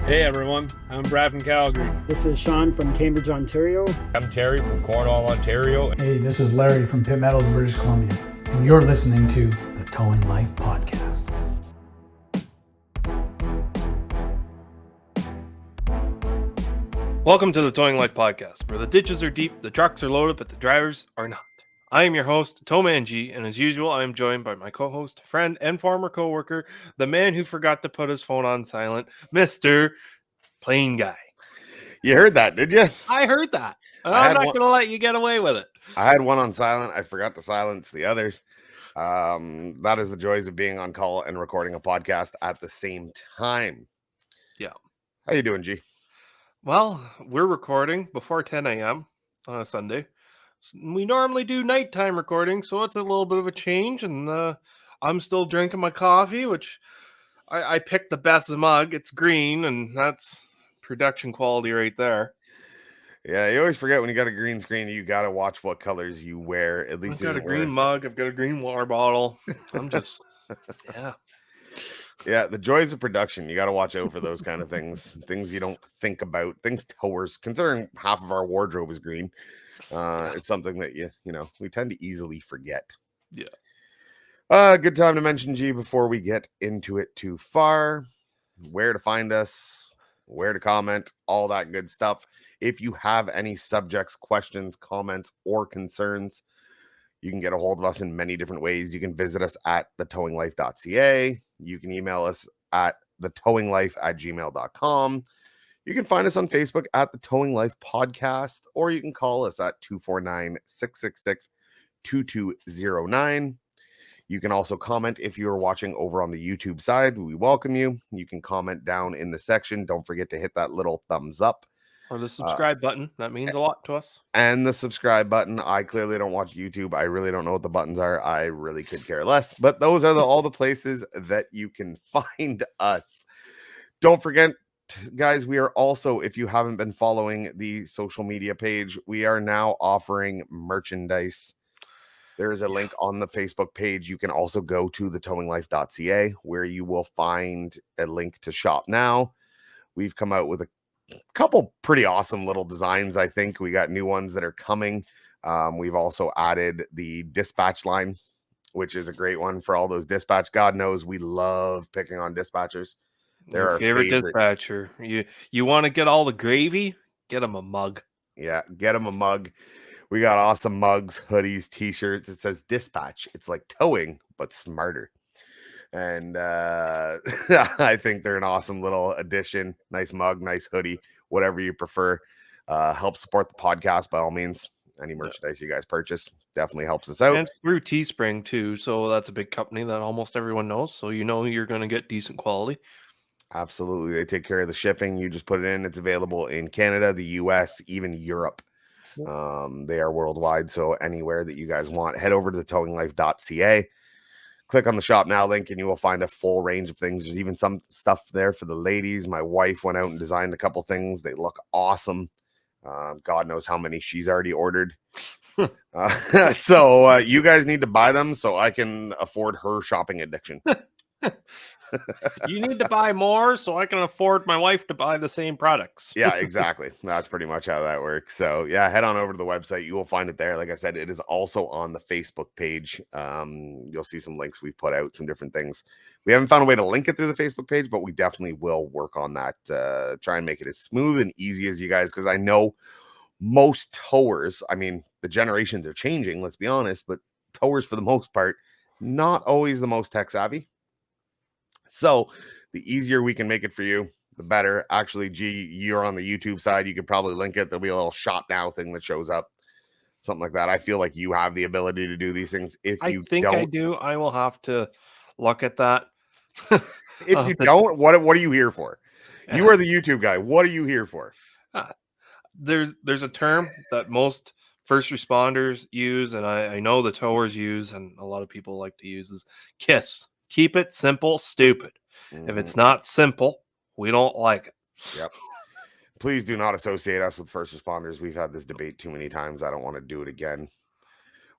Hey everyone, I'm Brad from Calgary. This is Sean from Cambridge, Ontario. I'm Terry from Cornwall, Ontario. Hey, this is Larry from Pitt Meadows, British Columbia, and you're listening to the Towing Life Podcast. Welcome to the Towing Life Podcast, where the ditches are deep, the trucks are loaded, but the drivers are not. I am your host, TowManG, and as usual, I am joined by my co-host, friend, and former co-worker, the man who forgot to put his phone on silent, Mr. PlainGuy. You heard that, did you? I heard that. I'm not going to let you get away with it. I had one on silent. I forgot to silence the others. That is the joys of being on call and recording a podcast at the same time. Yeah. How you doing, G? Well, we're recording before 10 a.m. on a Sunday. We normally do nighttime recording, so it's a little bit of a change, and I'm still drinking my coffee, which I picked the best mug. It's green, and that's production quality right there. Yeah, you always forget when you got a green screen, you got to watch what colors you wear. At least I've got a green mug. I've got a green water bottle. I'm just, yeah. Yeah, the joys of production. You got to watch out for those kind of things. Things you don't think about. Things towers. Considering half of our wardrobe is green, it's something that you know we tend to easily forget. Yeah. Good time to mention, G, before we get into it too far, where to find us, where to comment, all that good stuff. If you have any subjects, questions, comments, or concerns, you can get a hold of us in many different ways. You can visit us at thetowinglife.ca. You can email us at thetowinglife@gmail.com. You can find us on Facebook at the Towing Life Podcast, or you can call us at 249-666-2209. You can also comment if you are watching over on the YouTube side. We welcome you. You can comment down in the section. Don't forget to hit that little thumbs up. Or the subscribe button. That means a lot to us. And the subscribe button. I clearly don't watch YouTube. I really don't know what the buttons are. I really could care less. But those are all the places that you can find us. Don't forget, guys, we are also, if you haven't been following the social media page, we are now offering merchandise. There is a link on the Facebook page. You can also go to thetowinglife.ca where you will find a link to shop now. We've come out with a couple pretty awesome little designs. I think we got new ones that are coming. We've also added the dispatch line, which is a great one for all those dispatch. God knows we love picking on dispatchers. They're our favorite dispatcher. You want to get all the gravy? Get them a mug. Yeah, get them a mug. We got awesome mugs, hoodies, t-shirts. It says dispatch. It's like towing, but smarter. And I think they're an awesome little addition. Nice mug, nice hoodie, whatever you prefer. Help support the podcast by all means. Any merchandise you guys purchase definitely helps us out. And it's through Teespring too, so that's a big company that almost everyone knows. So you know you're going to get decent quality. Absolutely. They take care of the shipping. You just put it in. It's available in Canada, the US, even Europe. They are worldwide. So anywhere that you guys want, head over to thetowinglife.ca. Click on the shop now link and you will find a full range of things. There's even some stuff there for the ladies. My wife went out and designed a couple things. They look awesome. God knows how many she's already ordered. So you guys need to buy them so I can afford her shopping addiction. You need to buy more so I can afford my wife to buy the same products. Yeah, exactly. That's pretty much how that works. So yeah, head on over to the website. You will find it there. Like I said, it is also on the Facebook page. You'll see some links we've put out, some different things. We haven't found a way to link it through the Facebook page, but we definitely will work on that. Try and make it as smooth and easy as you guys, because I know most towers, I mean, the generations are changing, let's be honest, but towers for the most part, not always the most tech savvy. So the easier we can make it for you, the better. Actually, G, you're on the YouTube side. You could probably link it. There'll be a little shop now thing that shows up. Something like that. I feel like you have the ability to do these things. If you think I do. I will have to look at that. If you don't, what are you here for? You are the YouTube guy. What are you here for? There's a term that most first responders use, and I know the towers use, and a lot of people like to use, is KISS. Keep it simple, stupid. If it's not simple, we don't like it. Yep. Please do not associate us with first responders. We've had this debate too many times. I don't want to do it again.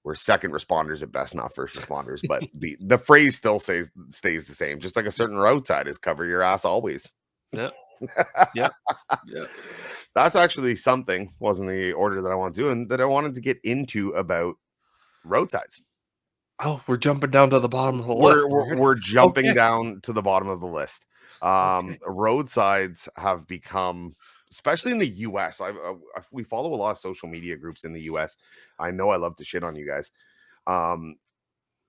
We're second responders at best, not first responders. But the phrase still stays the same. Just like a certain roadside is cover your ass always. Yeah. Yeah. Yeah. That's actually something, wasn't the order that I want to do, and that I wanted to get into about roadsides. Oh, we're jumping down to the bottom of the We're list we're, already. we're jumping Okay. down to the bottom of the list. Okay. Roadsides have become, especially in the US. We follow a lot of social media groups in the US. I know I love to shit on you guys. Um,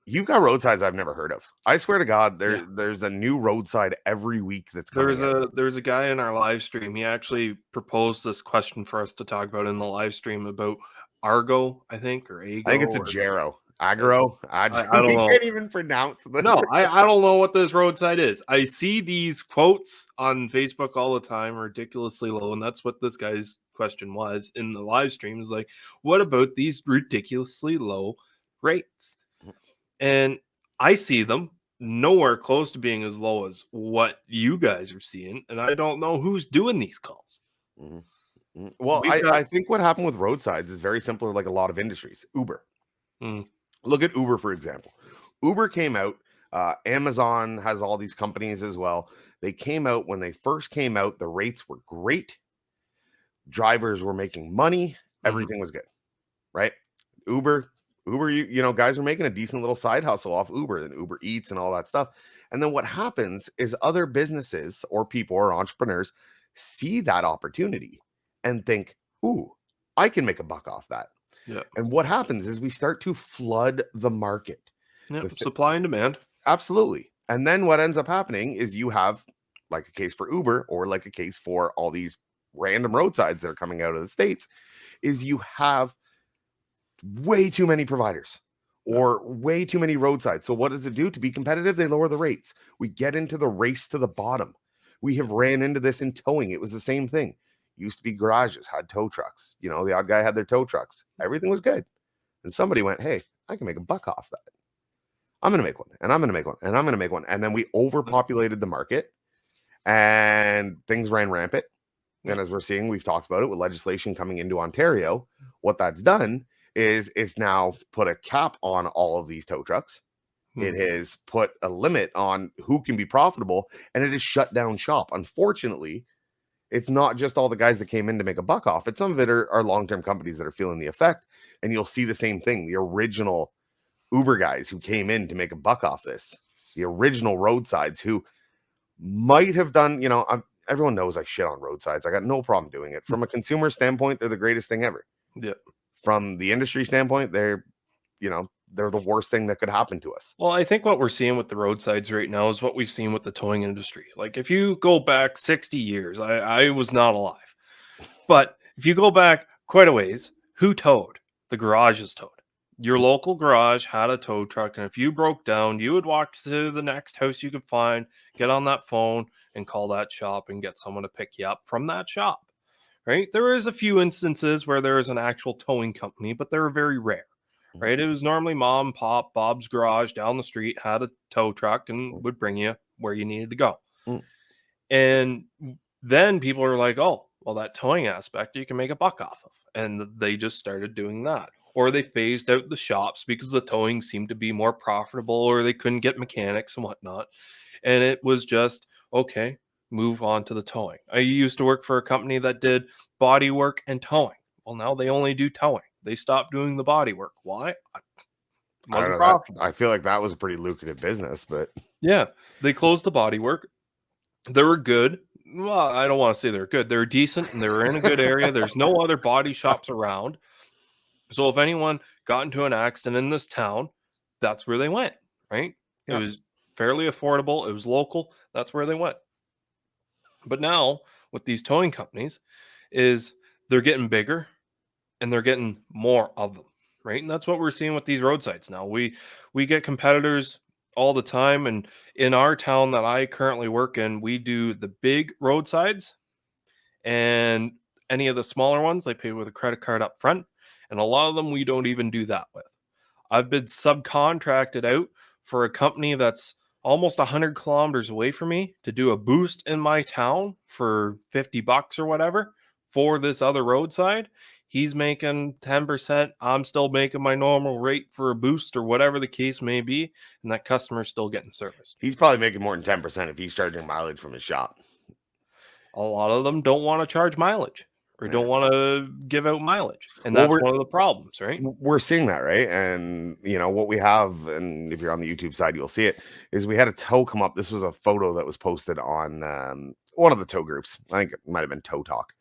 you've got roadsides I've never heard of. I swear to God, Yeah. there's a new roadside every week that's coming out. There's a guy in our live stream. He actually proposed this question for us to talk about in the live stream about Argo, I think, or I think Ago, it's a or Gero. uh, Agro. I don't We know. can't even pronounce the No, I don't know what this roadside is. I see these quotes on Facebook all the time, ridiculously low, and that's what this guy's question was in the live stream. Is like, what about these ridiculously low rates? And I see them nowhere close to being as low as what you guys are seeing, and I don't know who's doing these calls. Mhm. Well, We've I got think what happened with roadsides is very similar, like a lot of industries. Uber. mm, Look at Uber, for example. Uber came out. Amazon has all these companies as well. They came out when they first came out. The rates were great. Drivers were making money. mhm, Everything was good, right? Uber, you know, guys were making a decent little side hustle off Uber and Uber Eats and all that stuff. And then what happens is other businesses or people or entrepreneurs see that opportunity and think, "Ooh, I can make a buck off that." yeah, And what happens is we start to flood the market yeah, with supply and demand. absolutely. And then what ends up happening is you have like a case for Uber or like a case for all these random roadsides that are coming out of the States is you have way too many providers Yeah, or way too many roadsides. So what does it do? To be competitive, they lower the rates. We get into the race to the bottom. We yeah, have ran into this in towing. It was the same thing. Used to be garages had tow trucks. You know, the odd guy had their tow trucks. Everything was good. And somebody went, "Hey, I can make a buck off that. I'm going to make one, and I'm going to make one, and I'm going to make one." And then we overpopulated the market and things ran rampant. yeah, And as we're seeing, we've talked about it with legislation coming into Ontario. What that's done is it's now put a cap on all of these tow trucks. It mm, has put a limit on who can be profitable, and it has shut down shop. Unfortunately, it's not just all the guys that came in to make a buck off it. Some of it are long-term companies that are feeling the effect. And you'll see the same thing. The original Uber guys who came in to make a buck off this, the original roadsides who might have done, you know, everyone knows I shit on roadsides. I got no problem doing it. From a consumer standpoint, they're the greatest thing ever. yeah. From the industry standpoint, they're, you know, they're the worst thing that could happen to us. Well, I think what we're seeing with the roadsides right now is what we've seen with the towing industry. Like, if you go back 60 years, I was not alive. But if you go back quite a ways, who towed? The garages towed. Your local garage had a tow truck, and if you broke down, you would walk to the next house you could find, get on that phone, and call that shop and get someone to pick you up from that shop. Right? There is a few instances where there is an actual towing company, but they're very rare. Mhm. Right? It was normally mom and pop, Bob's garage down the street had a tow truck and would bring you where you needed to go. Mm. And then people are like, oh, well, that towing aspect you can make a buck off of. And they just started doing that. Or they phased out the shops because the towing seemed to be more profitable or they couldn't get mechanics and whatnot. And it was just, okay, move on to the towing. I used to work for a company that did body work and towing. Well, now they only do towing. They stopped doing the body work. Why? It I don't wasn't know that. profitable. I feel like that was a pretty lucrative business, but Yeah, they closed the body work. They were good. Well, I don't want to say they're good. They're decent and they were in a good area. There's no other body shops around. So if anyone got into an accident in this town, that's where they went, right? It yeah, was fairly affordable. It was local. That's where they went. But now with these towing companies is they're getting bigger and they're getting more of them, right? And that's what we're seeing with these roadsides now. We get competitors all the time, and in our town that I currently work in, we do the big roadsides, and any of the smaller ones they pay with a credit card up front, and a lot of them we don't even do that with. I've been subcontracted out for a company that's almost 100 kilometers away from me to do a boost in my town for 50 bucks or whatever for this other roadside. He's making 10%. I'm still making my normal rate for a boost or whatever the case may be. And that customer's still getting service. he's probably making more than 10% if he's charging mileage from his shop. a lot of them don't want to charge mileage or don't want to give out mileage. And Well, that's one of the problems, right? we're seeing that, right? And what we have, and if you're on the YouTube side, you'll see it, is we had a tow come up. This was a photo that was posted on one of the tow groups. I think it might have been Tow Talk.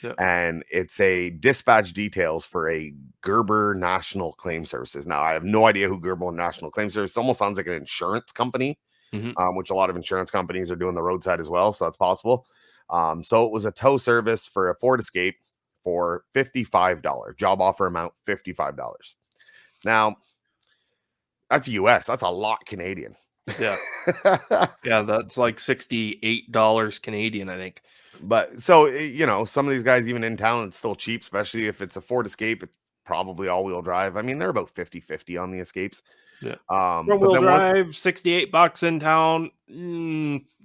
Yeah. And it's a dispatch details for a Gerber National Claim Services. Now, I have no idea who Gerber National Claim Services. Almost sounds like an insurance company, which a lot of insurance companies are doing the roadside as well. So that's possible. So it was a tow service for a Ford Escape for $55. Job offer amount $55. Now, that's US. That's a lot Canadian. Yeah. Yeah, that's like $68 Canadian, I think. But so, some of these guys, even in town, it's still cheap, especially if it's a Ford Escape. It's probably all-wheel drive. I mean, they're about 50-50 on the Escapes. Yeah. But Front-wheel then drive, $68 in town.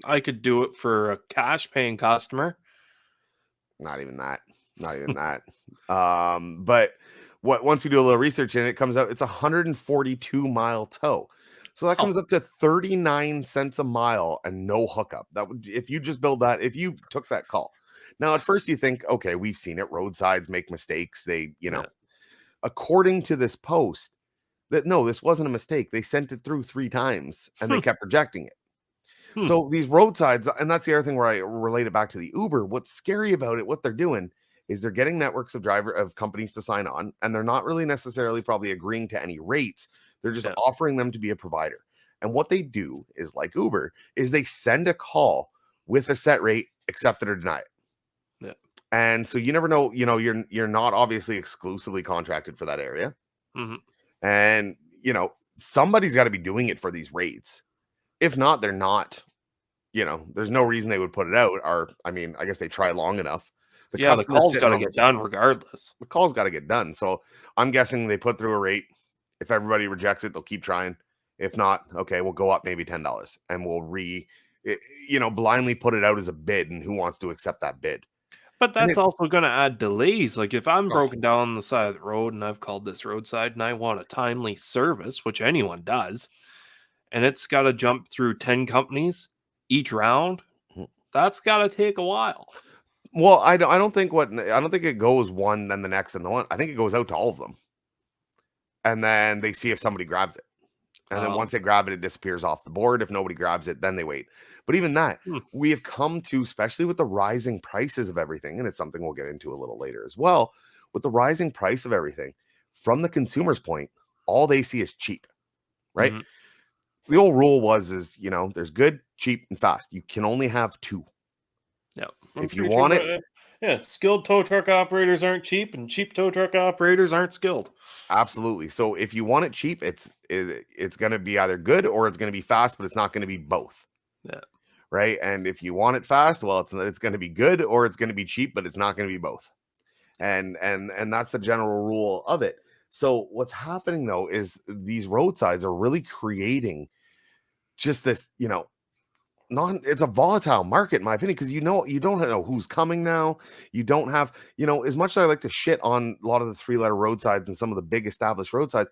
I could do it for a cash-paying customer. Not even that. Not even that. But once we do a little research and it comes out, it's a 142-mile tow. So that comes up to 39 cents a mile and no hookup. That would, if you just build that, if you took that call. Now, at first you think, okay, we've seen it. Roadsides make mistakes. They, according to this post, that no, this wasn't a mistake. They sent it through 3 times and they kept rejecting it. So these roadsides, and that's the other thing where I relate it back to the Uber. What's scary about it, what they're doing is they're getting networks of companies to sign on, and they're not really necessarily probably agreeing to any rates. They're just offering them to be a provider. And what they do is, like Uber, is they send a call with a set rate, accept it or deny it. Yeah. And so you never know, you're not obviously exclusively contracted for that area. And, somebody's got to be doing it for these rates. If not, they're not, there's no reason they would put it out. Or, I mean, I guess they try long enough. The call's got to get done regardless. The call's got to get done. So I'm guessing they put through a rate. If everybody rejects it, they'll keep trying. If not, okay, we'll go up maybe $10 and we'll blindly put it out as a bid, and who wants to accept that bid. But that's also going to add delays. Like if I'm broken down on the side of the road and I've called this roadside and I want a timely service, which anyone does, and it's got to jump through 10 companies each round, that's got to take a while. Well, I don't think it goes one, then the next, and the one. I think it goes out to all of them. And then they see if somebody grabs it. And then once they grab it, it disappears off the board. If nobody grabs it, then they wait. But even that, we have come to, especially with the rising prices of everything, and it's something we'll get into a little later as well, with the rising price of everything, from the consumer's point, all they see is cheap, right? The old rule is, there's good, cheap, and fast. You can only have 2. Yeah. If you want it. Yeah, skilled tow truck operators aren't cheap, and cheap tow truck operators aren't skilled. Absolutely. So if you want it cheap, it's going to be either good or it's going to be fast, but it's not going to be both. Yeah. Right. And if you want it fast, well, it's going to be good or it's going to be cheap, but it's not going to be both. And that's the general rule of it. So what's happening though is these roadsides are really creating just this, it's a volatile market, in my opinion, because you don't know who's coming now. You don't have, as much as I like to shit on a lot of the 3-letter roadsides and some of the big established roadsides,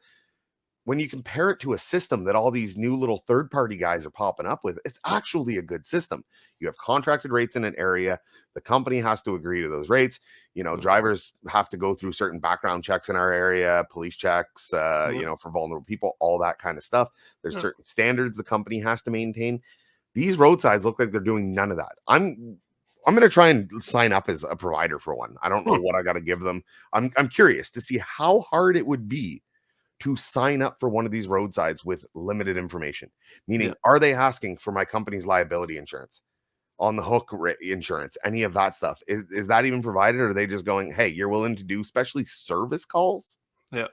when you compare it to a system that all these new little third-party guys are popping up with, it's actually a good system. You have contracted rates in an area. The company has to agree to those rates. Drivers have to go through certain background checks in our area, police checks, for vulnerable people, all that kind of stuff. There's certain standards the company has to maintain. These roadsides look like they're doing none of that. I'm going to try and sign up as a provider for one. I don't know what I got to give them. I'm curious to see how hard it would be to sign up for one of these roadsides with limited information. Meaning, are they asking for my company's liability insurance, on the hook insurance, any of that stuff? Is that even provided? Or are they just going, hey, you're willing to do especially service calls? Yeah.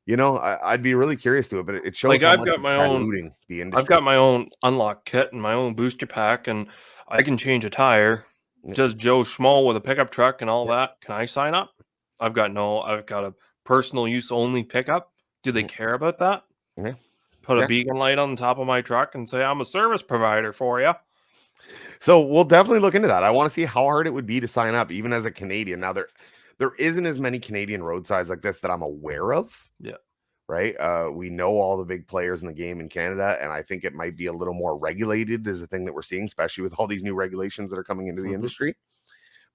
I'd be really curious to it, but it shows like how I've much got my own the industry. I've got my own unlock kit and my own booster pack, and I can change a tire. Just Joe Schmo with a pickup truck and all that. Can I sign up? I've got a personal use only pickup. Do they care about that? Yeah. Put a beacon light on the top of my truck and say I'm a service provider for you. So we'll definitely look into that. I want to see how hard it would be to sign up, even as a Canadian. Now there isn't as many Canadian roadsides like this that I'm aware of. Yeah. Right. We know all the big players in the game in Canada, and I think it might be a little more regulated is the thing that we're seeing, especially with all these new regulations that are coming into the industry.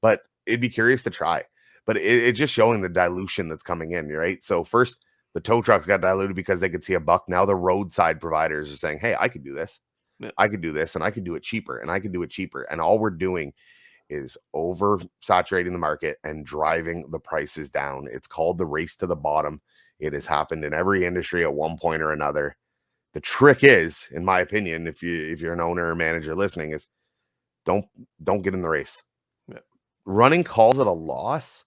but it'd be curious to try. But it's just showing the dilution that's coming in, right? So first, the tow trucks got diluted because they could see a buck. Now the roadside providers are saying, hey, I could do this. Yeah. I could do this, and I could do it cheaper, and I could do it cheaper. And all we're doing is oversaturating the market and driving the prices down. It's called the race to the bottom. It has happened in every industry at one point or another. The trick is, in my opinion, if you're an owner or manager listening, is don't get in the race. Yeah. Running calls at a loss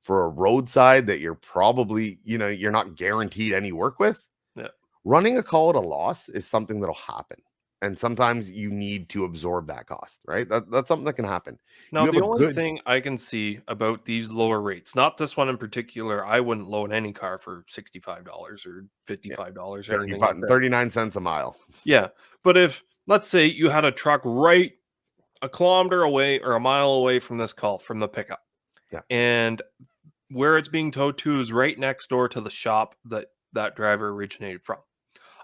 for a roadside that you're probably, you're not guaranteed any work with. Yeah. Running a call at a loss is something that'll happen. And sometimes you need to absorb that cost, right? That's something that can happen. Now, the only thing I can see about these lower rates, not this one in particular, I wouldn't load any car for $65 or $55 or anything like that. 39 cents a mile. Yeah. But if, let's say you had a truck right a kilometer away or a mile away from this call, from the pickup. Yeah. And where it's being towed to is right next door to the shop that driver originated from.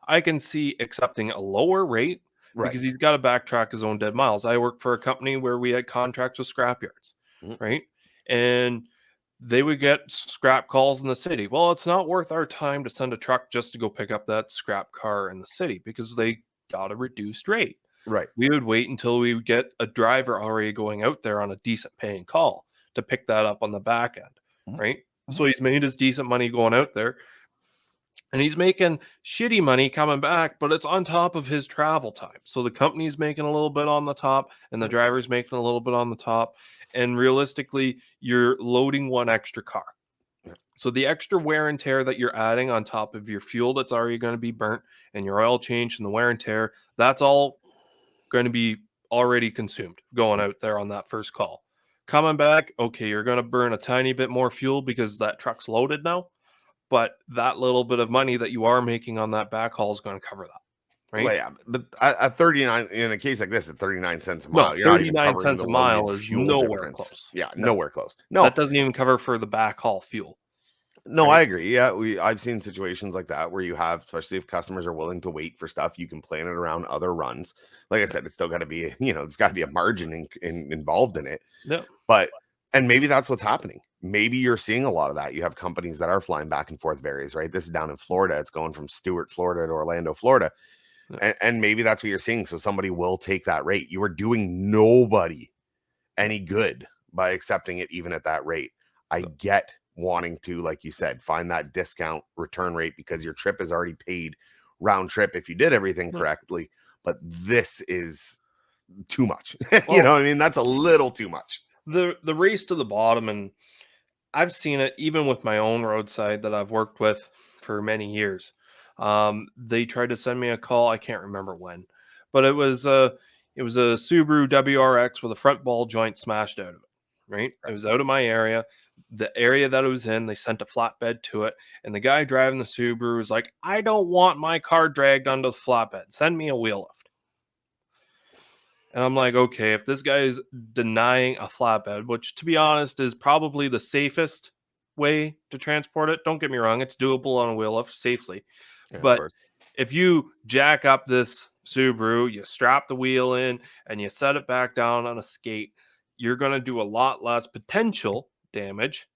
I can see accepting a lower rate because he's got to backtrack his own dead miles. I work for a company where we had contracts with scrap yards, right? And they would get scrap calls in the city. Well, it's not worth our time to send a truck just to go pick up that scrap car in the city because they got a reduced rate. Right. We would wait until we would get a driver already going out there on a decent paying call to pick that up on the back end, right? So he's made his decent money going out there. And he's making shitty money coming back, but it's on top of his travel time. So the company's making a little bit on the top and the driver's making a little bit on the top. And realistically, you're loading one extra car. So the extra wear and tear that you're adding on top of your fuel that's already going to be burnt and your oil change and the wear and tear, that's all going to be already consumed going out there on that first call. Coming back, okay, you're going to burn a tiny bit more fuel because that truck's loaded now. But that little bit of money that you are making on that backhaul is going to cover that, right? Well, yeah, but at 39, in a case like this, at 39 cents a mile, No, you're not even 39 covering cents the a mile loaded is fuel nowhere difference. close. Yeah, No. nowhere close. No, that doesn't even cover for the backhaul fuel. No, right? I agree. Yeah, I've seen situations like that where you have, especially if customers are willing to wait for stuff, you can plan it around other runs. Like I said, it's still got to be, it's got to be a margin involved in it. Yeah. And maybe that's what's happening. Maybe you're seeing a lot of that. You have companies that are flying back and forth varies, right? This is down in Florida. It's going from Stuart, Florida to Orlando, Florida. Yeah. And maybe that's what you're seeing. So somebody will take that rate. You are doing nobody any good by accepting it even at that rate. I get wanting to, like you said, find that discount return rate because your trip is already paid round trip if you did everything correctly. But this is too much. Well, you know what I mean? That's a little too much. The race to the bottom, and I've seen it even with my own roadside that I've worked with for many years. They tried to send me a call. I can't remember when, but it was a Subaru WRX with a front ball joint smashed out of it. Right? It was out of my area. The area that it was in, they sent a flatbed to it, and the guy driving the Subaru was like, "I don't want my car dragged onto the flatbed. Send me a wheel lift." And I'm like, okay, if this guy is denying a flatbed, which to be honest is probably the safest way to transport it. Don't get me wrong, it's doable on a wheel lift safely. Yeah, but if you jack up this Subaru, you strap the wheel in and you set it back down on a skate, you're going to do a lot less potential damage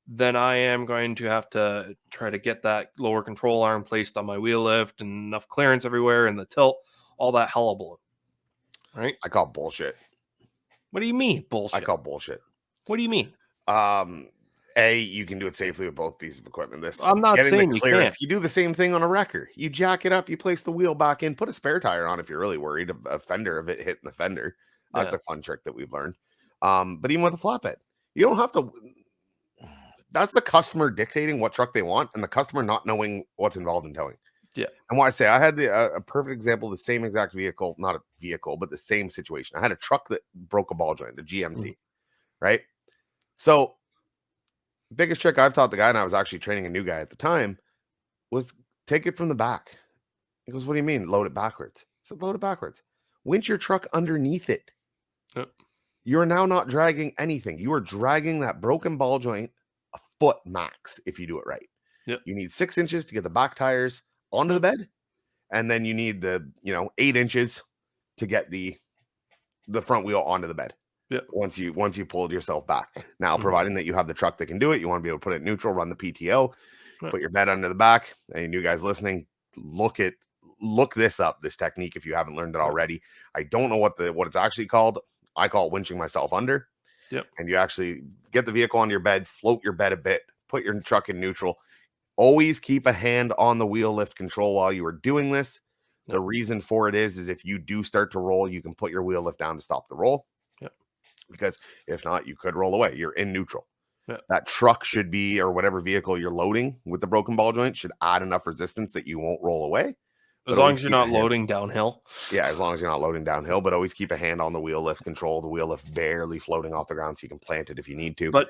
than I am going to have to try to get that lower control arm placed on my wheel lift and enough clearance everywhere and the tilt, all that hullabaloo. Right? I call bullshit. What do you mean bullshit? I call bullshit. What do you mean? You can do it safely with both pieces of equipment. I'm not saying you can't. You do the same thing on a wrecker. You jack it up, you place the wheel back in, put a spare tire on if you're really worried of a fender of it hitting the fender. That's a fun trick that we've learned. But even with a flatbed, you don't have to. That's the customer dictating what truck they want, and the customer not knowing what's involved in towing. Yeah. And why I say I had a perfect example, the same exact vehicle, not a vehicle, but the same situation. I had a truck that broke a ball joint, a GMC, right? So biggest trick I've taught the guy, and I was actually training a new guy at the time, was take it from the back. He goes, "What do you mean? Load it backwards?" I said, "Load it backwards. Winch your truck underneath it. Yep. You're now not dragging anything. You are dragging that broken ball joint a foot max if you do it right. Yep. You need 6 inches to get the back tires onto the bed, and then you need the 8 inches to get the front wheel onto the bed. Yeah. Once you pulled yourself back. Now, Mhm. providing that you have the truck that can do it, you want to be able to put it in neutral, run the PTO, Yeah. put your bed under the back. And you guys listening, look this up, this technique, if you haven't learned it Yeah. already. I don't know what it's actually called. I call it winching myself under. Yep. And you actually get the vehicle on your bed, float your bed a bit, put your truck in neutral. Always keep a hand on the wheel lift control while you are doing this. The Yep. reason for it is if you do start to roll, you can put your wheel lift down to stop the roll. Yep. Because if not, you could roll away. You're in neutral. Yep. That truck should be, or whatever vehicle you're loading with the broken ball joint, should add enough resistance that you won't roll away. As But long always as you're keep a not hand- loading downhill. Yeah, as long as you're not loading downhill, but always keep a hand on the wheel lift control. The wheel lift barely floating off the ground so you can plant it if you need to. But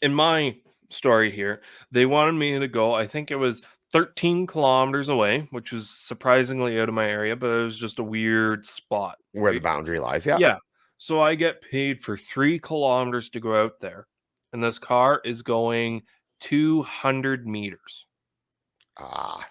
in my story here, they wanted me to go, I think it was 13 kilometers away, which was surprisingly out of my area, but it was just a weird spot. Where the right? boundary lies, yeah. Yeah. So I get paid for 3 kilometers to go out there. And this car is going 200 meters. Ah,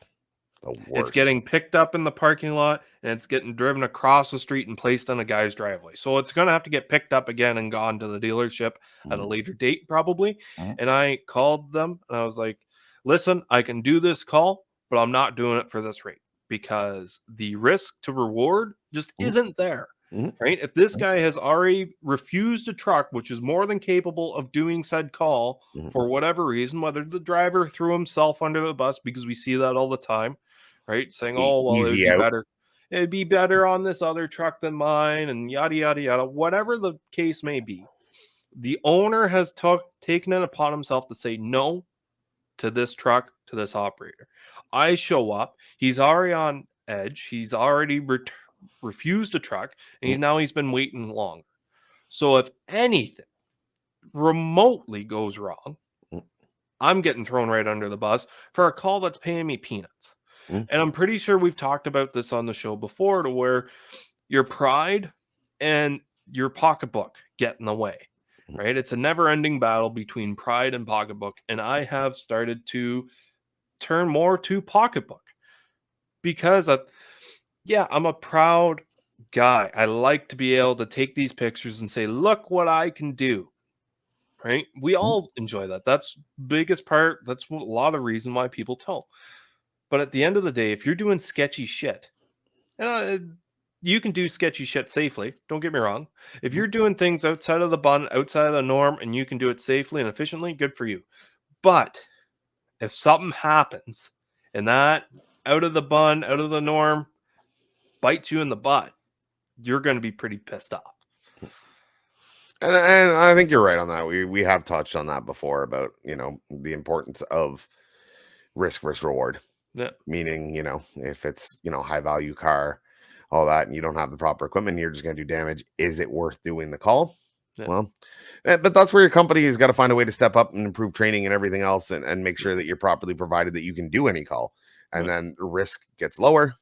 the worst. It's getting picked up in the parking lot and it's getting driven across the street and placed on a guy's driveway. So it's going to have to get picked up again and gone to the dealership at a later date, probably. Mhm. And I called them and I was like, listen, I can do this call, but I'm not doing it for this rate because the risk to reward just Mhm. isn't there. Mhm. Right? If this guy has already refused a truck, which is more than capable of doing said call Mhm. for whatever reason, whether the driver threw himself under the bus, because we see that all the time, right? Saying, oh, well, Easy out. it'd be better on this other truck than mine, and yada, yada, yada, whatever the case may be. The owner has taken it upon himself to say no to this truck, to this operator. I show up, he's already on edge, he's already refused a truck, and he's been waiting longer. So if anything remotely goes wrong, I'm getting thrown right under the bus for a call that's paying me peanuts. Mm. And I'm pretty sure we've talked about this on the show before, to where your pride and your pocketbook get in the way, right? It's a never ending battle between pride and pocketbook. And I have started to turn more to pocketbook because I'm a proud guy. I like to be able to take these pictures and say, look what I can do. Right? We all enjoy that. That's biggest part. That's a lot of reason why people tow. But at the end of the day, if you're doing sketchy shit, you can do sketchy shit safely. Don't get me wrong. If you're doing things outside of the bun, outside of the norm, and you can do it safely and efficiently, good for you. But if something happens and that out of the bun, out of the norm, bites you in the butt, you're going to be pretty pissed off. And I think you're right on that. We have touched on that before about, the importance of risk versus reward. Yeah. Meaning, if it's, high value car, all that, and you don't have the proper equipment, you're just going to do damage. Is it worth doing the call? Yeah. Well, but that's where your company has got to find a way to step up and improve training and everything else and make sure that you're properly provided that you can do any call. And then risk gets lower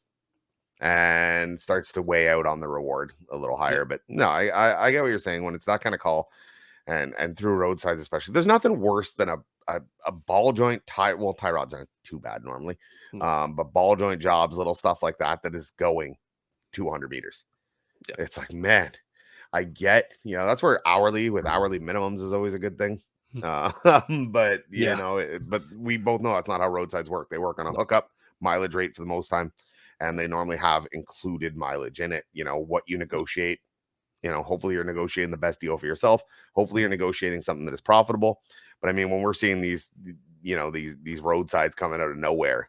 and starts to weigh out on the reward a little higher. But no, I get what you're saying. When it's that kind of call and through roadsides especially, there's nothing worse than a ball joint tie. Well, tie rods aren't too bad normally, but ball joint jobs, little stuff like that is going 200 meters. Yeah. It's like, man, I get, that's where hourly minimums is always a good thing. But but we both know that's not how roadsides work. They work on a hookup mileage rate for the most time, and they normally have included mileage in it. What you negotiate, hopefully you're negotiating the best deal for yourself. Hopefully you're negotiating something that is profitable. But I mean, when we're seeing these roadsides coming out of nowhere,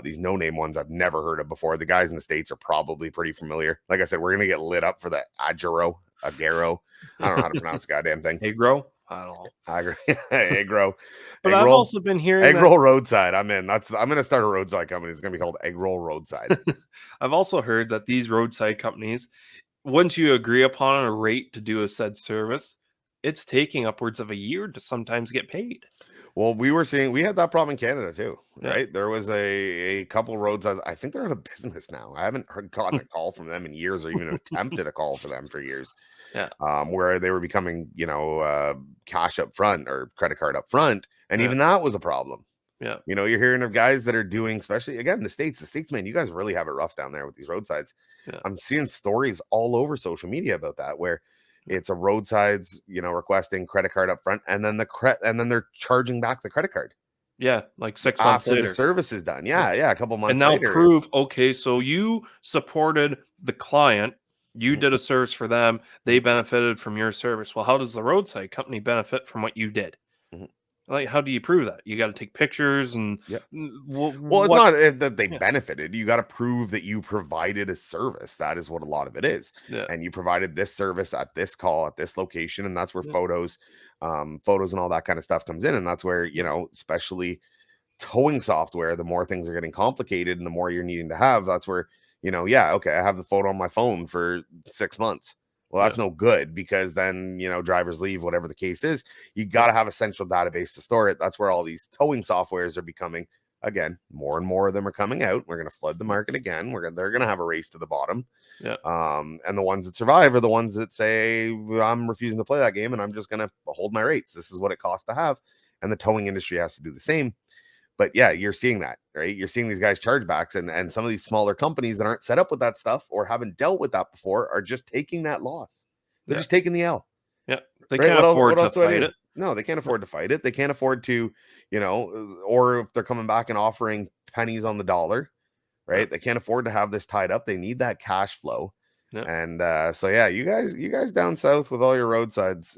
these no-name ones I've never heard of before. The guys in the States are probably pretty familiar. Like I said, we're gonna get lit up for the Agero. I don't know how to pronounce the goddamn thing. Agro? I don't know. Agro. But I've also been hearing Egg roll roadside. I'm in. I'm gonna start a roadside company. It's gonna be called Egg Roll Roadside. I've also heard that these roadside companies, once you agree upon a rate to do a said service, it's taking upwards of a year to sometimes get paid. Well, we had that problem in Canada too, Yeah. right? There was a couple roadsides. I think they're out of business now. I haven't gotten a call from them in years, or even attempted a call for them for years. Yeah. Where they were becoming, cash up front or credit card up front, and even that was a problem. Yeah. You're hearing of guys that are doing, especially again the states, man. You guys really have it rough down there with these roadsides. Yeah. I'm seeing stories all over social media about that, where It's a roadsides, requesting credit card up front, and then they're charging back the credit card Yeah, like 6 months after the later. service is done. Yeah, a couple And months now later. prove, okay, so you supported the client, you Mhm. did a service for them, they benefited from your service. Well, how does the roadside company benefit from what you did? Mhm. Like, how do you prove that? You got to take pictures and Yep. what? Well, it's not that they Yeah. benefited. You got to prove that you provided a service. That is what a lot of it is. Yeah, And you provided this service at this call at this location, and that's where Yeah. photos and all that kind of stuff comes in. And that's where, especially towing software, the more things are getting complicated and the more you're needing to have, that's where, okay, I have the photo on my phone for 6 months. Well, that's no good, because then, drivers leave, whatever the case is. You got to have a central database to store it. That's where all these towing softwares are becoming, again, more and more of them are coming out. We're going to flood the market again. They're going to have a race to the bottom. Yeah. And the ones that survive are the ones that say, I'm refusing to play that game and I'm just going to hold my rates. This is what it costs to have. And the towing industry has to do the same. But yeah, you're seeing that, right? You're seeing these guys chargebacks, and some of these smaller companies that aren't set up with that stuff or haven't dealt with that before are just taking that loss. They're just taking the L. Yeah. They Right? can't afford to fight it. No, they can't afford to fight it. They can't afford to, or if they're coming back and offering pennies on the dollar, right? Yeah. They can't afford to have this tied up. They need that cash flow. Yeah. And so yeah, you guys down south with all your roadsides,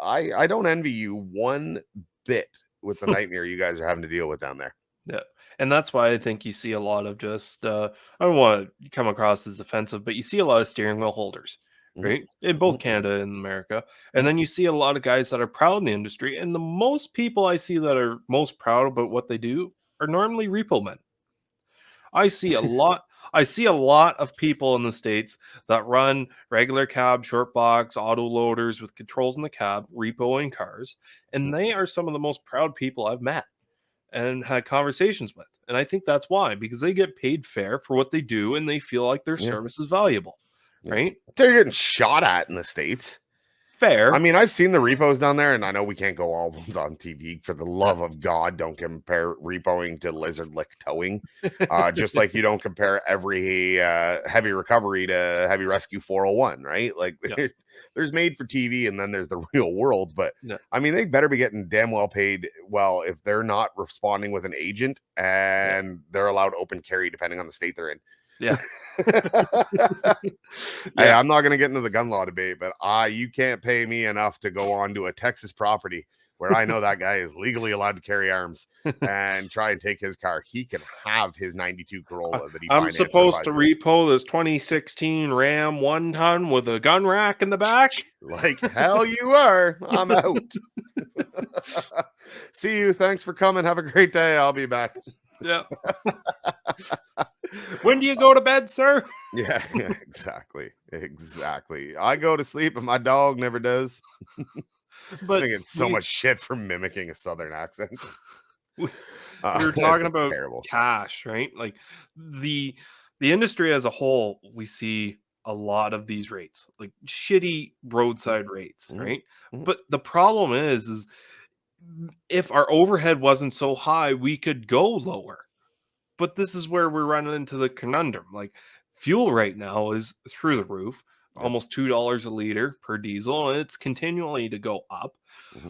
I don't envy you one bit with the nightmare you guys are having to deal with down there. Yeah. And that's why I think you see a lot of just I don't want to come across as offensive, but you see a lot of steering wheel holders, right? In both Canada and America. And then you see a lot of guys that are proud in the industry. And the most people I see that are most proud about what they do are normally repo men. I see a lot of people in the States that run regular cab, short box, auto loaders with controls in the cab, repoing cars, and they are some of the most proud people I've met and had conversations with. And I think that's why, because they get paid fair for what they do and they feel like their service is valuable, right? They're getting shot at in the States. Fair. I mean, I've seen the repos down there, and I know we can't go all ones on TV. For the love of God, don't compare repoing to lizard lick towing. Just like you don't compare every heavy recovery to heavy rescue 401, right? Like there's made for TV, and then there's the real world. But I mean, they better be getting damn well paid. Well, if they're not responding with an agent and they're allowed open carry, depending on the state they're in. Yeah. Hey, I'm not going to get into the gun law debate, but you can't pay me enough to go on to a Texas property where I know that guy is legally allowed to carry arms and try and take his car. He can have his 92 Corolla that he I'm supposed to repo this 2016 Ram 1-ton with a gun rack in the back. Like hell you are. I'm out. See you. Thanks for coming. Have a great day. I'll be back. Yeah. When do you go to bed, sir? Yeah, exactly. I go to sleep and my dog never does. But I get so much shit for mimicking a southern accent. We're talking about cash, right? Like the industry as a whole, we see a lot of these rates, like shitty roadside rates, right? But the problem is if our overhead wasn't so high, we could go lower. But this is where we're running into the conundrum. Like fuel right now is through the roof, almost $2 a liter per diesel, and it's continually to go up.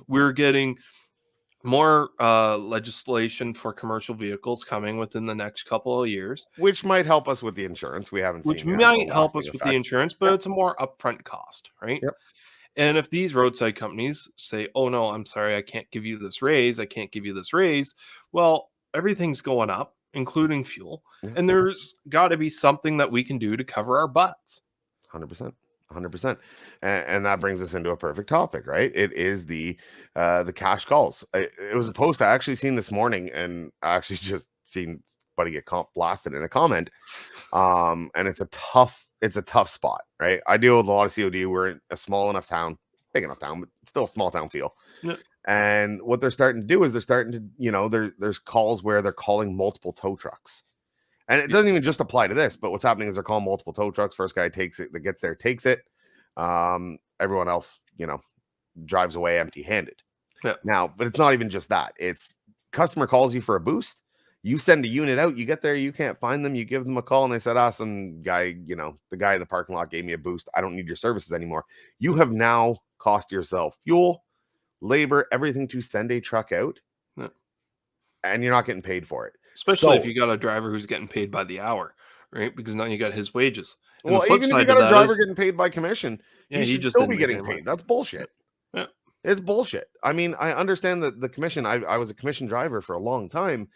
We're getting more legislation for commercial vehicles coming within the next couple of years, which might help us with the insurance. We haven't seen which might help us with the insurance, but it's a more upfront cost, right? Yep. And if these roadside companies say, "Oh no, I'm sorry, I can't give you this raise. I can't give you this raise," well, everything's going up, including fuel, and there's got to be something that we can do to cover our butts. 100%. And that brings us into a perfect topic, right? It is the cash calls. It was a post I actually seen this morning, and I actually just seen somebody get blasted in a comment. And it's a tough spot, right? I deal with a lot of COD. We're in a small enough town, big enough town, but still a small town feel. Yeah. And what they're starting to do is they're starting to, there's calls where they're calling multiple tow trucks. And it doesn't even just apply to this, but what's happening is they're calling multiple tow trucks. First guy takes it, that gets there, takes it. Everyone else, drives away empty-handed. Yeah. Now, but it's not even just that. It's customer calls you for a boost. You send a unit out, you get there, you can't find them, you give them a call, and they said, some guy, the guy in the parking lot gave me a boost. I don't need your services anymore. You have now cost yourself fuel, labor, everything to send a truck out, Yeah. and you're not getting paid for it. Especially if you got a driver who's getting paid by the hour, right? Because now you got his wages. And the flip even if you side to got a that driver is, getting paid by commission, yeah, he he should just still didn't be make getting any money. paid. That's bullshit. Yeah. It's bullshit. I mean, I understand that the commission, I was a commission driver for a long time,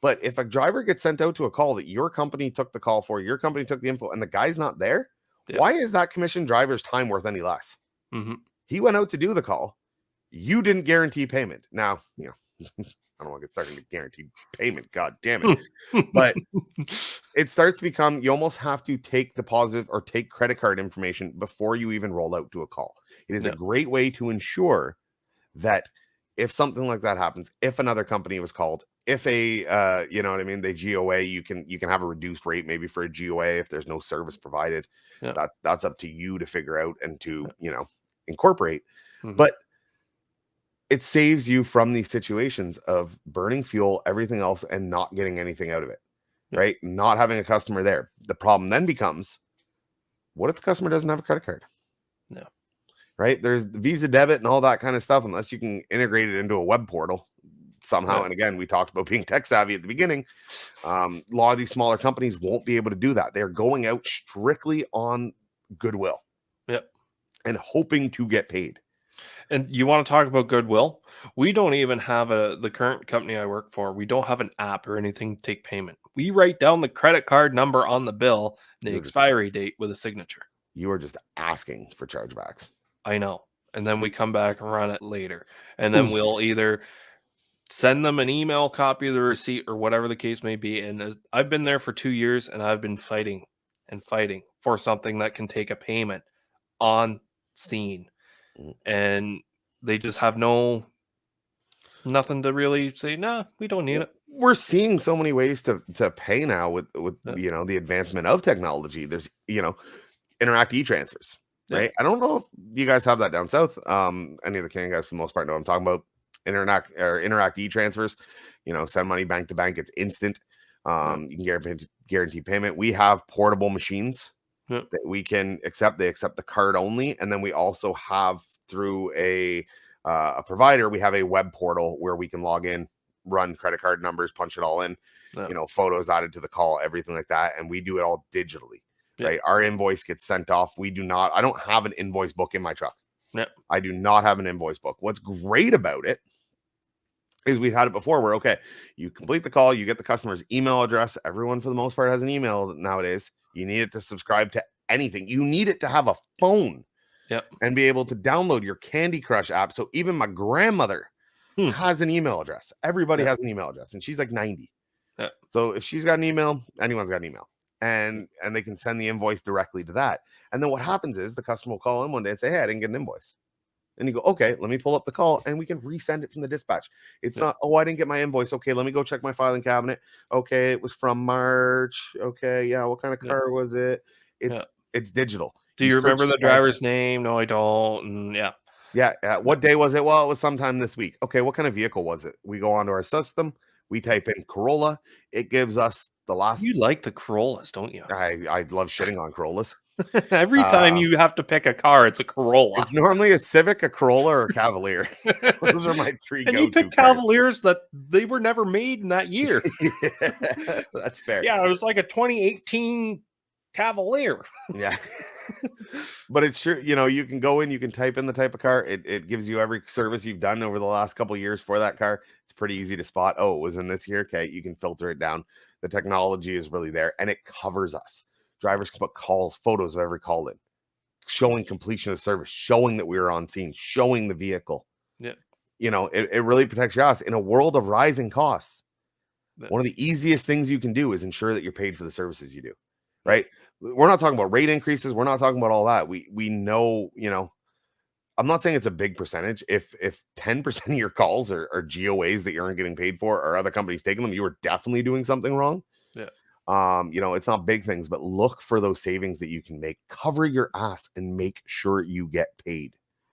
but if a driver gets sent out to a call that your company took the call for, your company took the info, and the guy's not there, Yeah. why is that commission driver's time worth any less? Mm-hmm. He went out to do the call. You didn't guarantee payment. Now, I don't want to get started into guaranteed payment. God damn it. But it starts to become, you almost have to take deposit or take credit card information before you even roll out to a call. It is a great way to ensure that if something like that happens, if another company was called, if a you know what I mean, they GOA, you can have a reduced rate maybe for a GOA if there's no service provided. Yeah. That's up to you to figure out and to incorporate. Mm-hmm. But it saves you from these situations of burning fuel, everything else, and not getting anything out of it. Yeah. Right? Not having a customer there. The problem then becomes, what if the customer doesn't have a credit card? No. Right? There's Visa debit and all that kind of stuff, unless you can integrate it into a web portal somehow. Yeah. And again, we talked about being tech savvy at the beginning. A lot of these smaller companies won't be able to do that. They're going out strictly on goodwill. Yep. And hoping to get paid. And you want to talk about goodwill? We don't even have the current company I work for. We don't have an app or anything to take payment. We write down the credit card number on the bill, the expiry date with a signature. You are just asking for chargebacks. I know. And then we come back and run it later. And then we'll either send them an email copy of the receipt or whatever the case may be. And I've been there for 2 years and I've been fighting for something that can take a payment on scene. And they just have nothing to really say, nah, we don't need it. We're seeing so many ways to pay now with the advancement of technology. There's interact e-transfers, right? I don't know if you guys have that down south. Any of the Canadian guys for the most part know what I'm talking about. Interact e-transfers, send money bank to bank. It's instant. You can guarantee payment. We have portable machines that we can accept. They accept the card only. And then we also have through a provider, we have a web portal where we can log in, run credit card numbers, punch it all in, photos added to the call, everything like that. And we do it all digitally, right? Our invoice gets sent off. I don't have an invoice book in my truck. I do not have an invoice book. What's great about it is we've had it before where, okay, you complete the call, you get the customer's email address. Everyone for the most part has an email nowadays. You need it to subscribe to anything. You need it to have a phone. And be able to download your Candy Crush app. So even my grandmother has an email address. Everybody has an email address, and she's like 90. So if she's got an email, anyone's got an email, and they can send the invoice directly to that. And then what happens is the customer will call in one day and say, "Hey, I didn't get an invoice." And you go, "Okay, let me pull up the call, and we can resend it from the dispatch." It's not, "Oh, I didn't get my invoice. Okay, let me go check my filing cabinet. Okay, it was from March. Okay, yeah, what kind of car was it?" It's digital. Do you remember the driver's name? No, I don't. And yeah. What day was it? Well, it was sometime this week. Okay, what kind of vehicle was it? We go onto our system. We type in Corolla. It gives us the last. You like the Corollas, don't you? I love shitting on Corollas. Every time you have to pick a car, it's a Corolla. It's normally a Civic, a Corolla, or a Cavalier. Those are my three. And you pick Cavaliers that they were never made in that year. Yeah, that's fair. Yeah, it was like a 2018 Cavalier. Yeah. But it's sure, you can go in, you can type in the type of car. It gives you every service you've done over the last couple of years for that car. It's pretty easy to spot. Oh, it was in this year. Okay, you can filter it down. The technology is really there, and it covers us. Drivers can put photos of every call in, showing completion of service, showing that we were on scene, showing the vehicle. Yeah. It really protects your ass in a world of rising costs. One of the easiest things you can do is ensure that you're paid for the services you do, right? We're not talking about rate increases. We're not talking about all that. We know, I'm not saying it's a big percentage. If 10% of your calls are GOAs that you aren't getting paid for, or other companies taking them, you are definitely doing something wrong. Yeah. It's not big things, but look for those savings that you can make. Cover your ass and make sure you get paid.